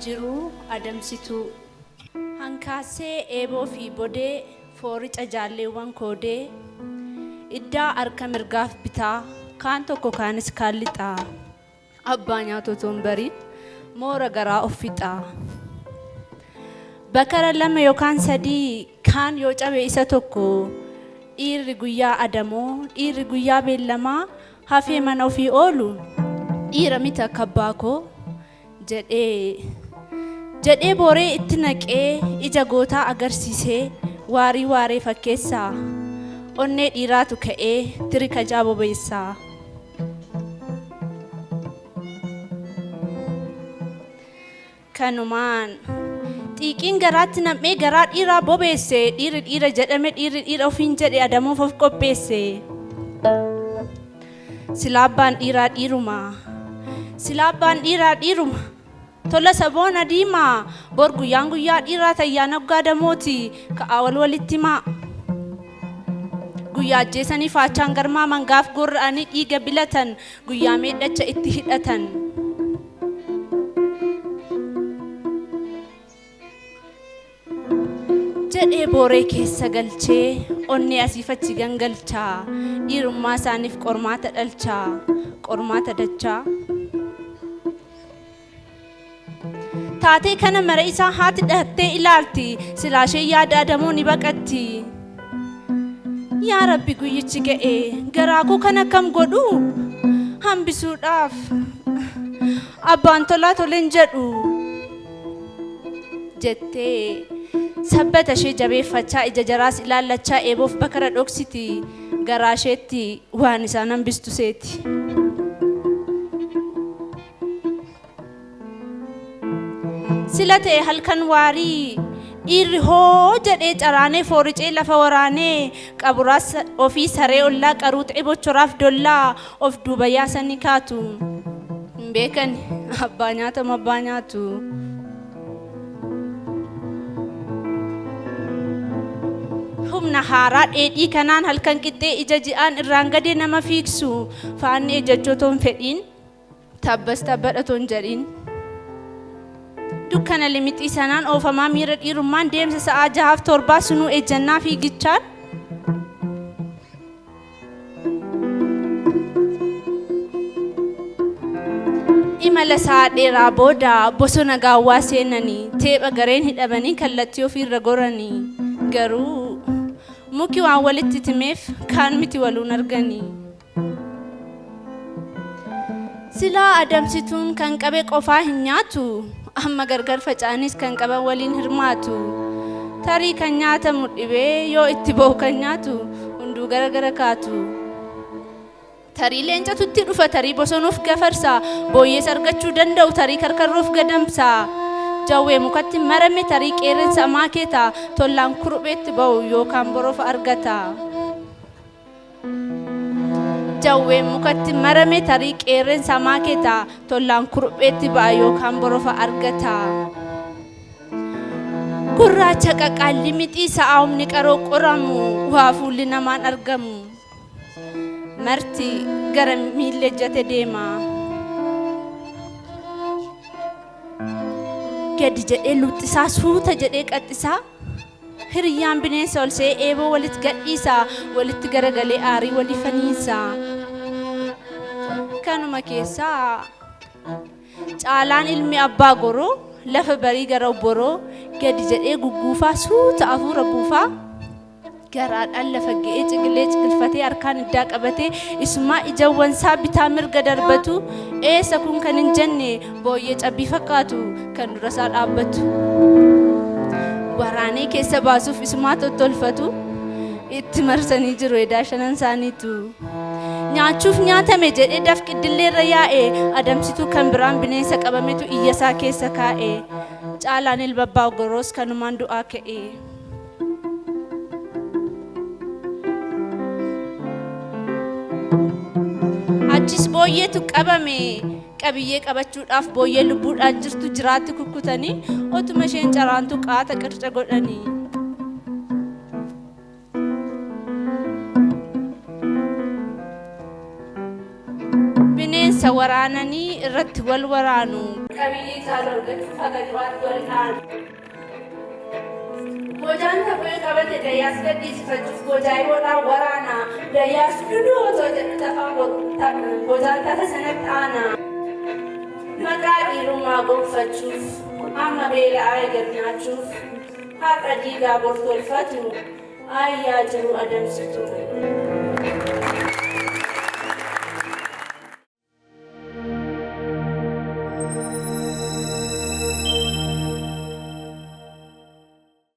Jiruu adamsituu hankaasee eeboo fi bodee foorica jaalleewwan koodee iddaa harka mirgaaf bitaa kaan tokko kaanis kaallixaa abbaa nyaatotoon bariin moora garaa of fixaa bakara lama yookaan sadii kaan yoo cabe isa tokko dhiirri guyyaa adamoo dhiirri guyyaa beellamaa hafee mana ofii oolu dhiira miti akka abbaa koo jedhee booree itti naqee ija gootaa agarsiisee waarii fakkeessaa onnee dhiiraatu ka'ee tirika jaabobeessaa kanumaan xiiqiin garaatti nam'ee garaa dhiiraa bobeesse dhiirri dhiira jedhame dhiirri dhiira ofiin jedhe adamoof of qopheesse silaabbaan dhiiraa dhiiruma tola saboona diimaa bor guyyaan guyyaa dhiiraa tayyaan hoggaa damooti ka'aa walitti himaa guyyaa ajjeesanii faachaan garmaa mangaaf gorra'anii dhiiga bilatan guyyaa meedhacha itti hidhatan jedhee booree keessa galchee onnee asiifachi gangalchaa dhiirummaa isaaniif qormaata dhalchaa qormaata dachaa taatee kana mara isaa haati dhahattee ilaalti silaashee yaada adamoo ni baqatti yaa rabbi guyyichi ga'ee garaakuu kana kam godhu hambisuudhaaf abbaan tolaa toleen jedhu jettee sabbata ishee jabeeffachaa ija jaraas ilaallachaa eeboof bakara dhoksiti garaasheetti waan isaan hambistu seeti sila ta'e halkan waarii dhiirri hoo jedhee caraanee fooricee lafa waraanee qaburaas ofii saree ollaa qaruu ta'e bochoraaf dollaa of duuba yaasanii kaatu hin beekan abbaa nyaatu humna haaraa dheedhii kanaan halkan qixxee ija ji'aan irraan gadee nama fiigsu faanni ejjechootoon fedhiin tabbas tabbadhatoon jedhiin dukkana limixii sanaan oofamaa miira dhiirummaan deemsa sa'aa 6-7 sunuu ejjannaa fiigichaan imala sa'a dheeraa booda bosona gaawwaa seenanii teepha gareen hidhamanii kallattii ofiirra goranii garuu muki waan walitti timeef kaan miti waluun arganii silaa adamsituun kan qabe qofaa hin nyaatu amma gargar facaanis kan qaban waliin hirmaatu tarii kan nyaatamu dhibee yoo itti ba'u kan nyaatu hunduu garagara kaatu tarii leencatutti dhufa tarii bosonuuf gafarsa booyyees argachuu danda'u tarii karkarroof gadamsa jawwee mukatti marame tarii qeerransa maakeeta tollaan kurupheetti ba'u yookaan boroofa argata jawwee mukatti marame tarii qeerransa maakeeta tollaan kurupheetti ba'a yookaan boroofa argata gurraacha qaqaalli mixii sa'aa humni qaroo qoramu waa fuulli namaan argamu marti gara miille jate deema gadi jedhee luuxisaa suuta jedhee qaxxisaa hiriyyaan bineensa ol se'ee eeboo walitti gadhiisaa walitti garagalee aarii walii faniisaa kanuma keessaa caalaan ilmi abbaa goroo lafa barii gara obboroo gadi jedhee gugguufaa suuta afuura buufaa garaadhaan lafa ga'ee ciqilfatee harkaan iddaa qabatee isumaa ijawwansaa bitaa mirga darbatu eessa kun kan hin jenne booyyee cabbii fakkaatu kan durasaa dhaabbatu waraanee keessa baasuuf isumaa tottolfatu itti marsanii jiru edaa shanan isaaniitu nyaachuuf nyaatame jedhee dafqidilleerra yaa'e adamsituu kan biraan bineensa qabametu iyyasaa keessa kaa'e caalaan ilbabbaa goroos kanumaan du'aa ka'e achis booyyeetu qabame qabiyyee qabachuudhaaf booyyee lubbuudhaan jirtu jiraatti kukkutanii otuma isheen caraantu qaata qirca godhanii bineensa waraananii irratti wal waraanu qabiyyee jaalladhu fagatuwaatti wal ta'an. Bojaan taphee qabate dayyaas gadhiisifachuuf bojaayiboodhaan waraana. Dayyaas duduu otoo jedhu bojaan tafa sanatti aana. Maqaa dhiirummaa gonfachuuf amma beela'aa eeggannaachuuf har'a diigaa bortolfatu ayyaa jiru adamsitu.